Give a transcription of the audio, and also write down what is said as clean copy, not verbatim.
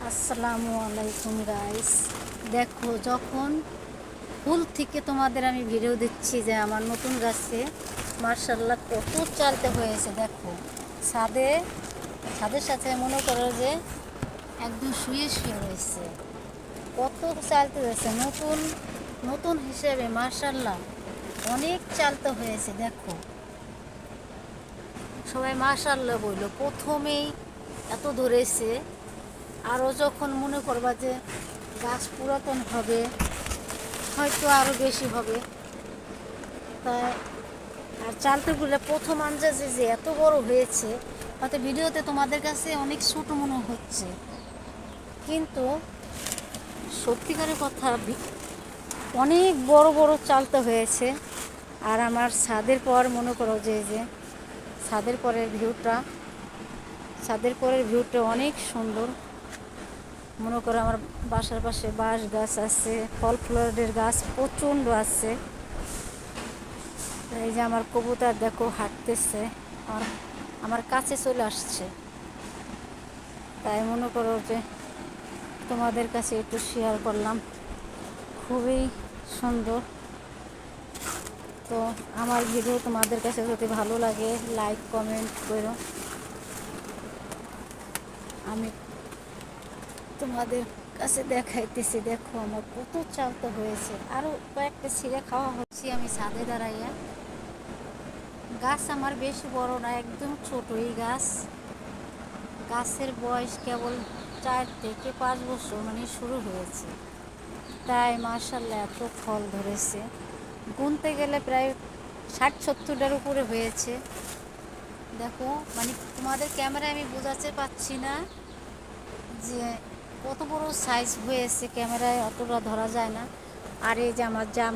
আসসালামু আলাইকুম গাইস। দেখো, যখন ফুল থেকে তোমাদের আমি ভিডিও দিচ্ছি যে আমার নতুন গাছে মার্শাল্লাহ কত চালতে হয়েছে। দেখো, ছাদে ছাদের সাথে মনে করো যে একদম শুয়ে শুয়ে রয়েছে, কত চালতে হয়েছে। নতুন নতুন হিসেবে মার্শাল্লাহ অনেক চালতে হয়েছে। দেখো, সবাই মার্শাল্লাহ বললো, প্রথমেই এত ধরেছে। আরও যখন মনে করবা যে গাছ পুরাতন হবে, হয়তো আরও বেশি হবে। তাই আর চালতুগুলো প্রথম আন্দাজে যে এত বড় হয়েছে, হয়তো ভিডিওতে তোমাদের কাছে অনেক ছোটো মনে হচ্ছে, কিন্তু সত্যিকারের কথা অনেক বড় বড় চালতে হয়েছে। আর আমার ছাদের পর মনে করো যে ছাদের পরের ভিউটা অনেক সুন্দর। মনে করো আমার বাসার পাশে বাঁশ গাছ আছে, ফল ফ্লোরের গাছ প্রচণ্ড আছে। এই যে আমার কবুতর দেখো হাঁটতেছে, আমার আমার কাছে চলে আসছে। তাই মনে করো যে তোমাদের কাছে একটু শেয়ার করলাম, খুবই সুন্দর। তো আমার ভিডিও তোমাদের কাছে যদি ভালো লাগে, লাইক কমেন্ট করো। আমি তোমাদের কাছে দেখাইতেছি, দেখো আমার কত চালতে হয়েছে। আরও কয়েকটা ছিঁড়ে খাওয়া হচ্ছে আমি ছাদে দাঁড়াইয়া। গাছ আমার বেশি বড় না, একদম ছোটই গাছ। গাছের বয়স কেবল 4 থেকে 5 বছর মানে শুরু হয়েছে। তাই মাশাআল্লাহ এত ফল ধরেছে, গুনতে গেলে প্রায় 60-70টার উপরে হয়েছে। দেখো, মানে তোমাদের ক্যামেরায় আমি বোঝাতে পারছি না যে কত বড় সাইজ হয়েছে, ক্যামেরায় অতটা ধরা যায় না। আর এই যে আমার জাম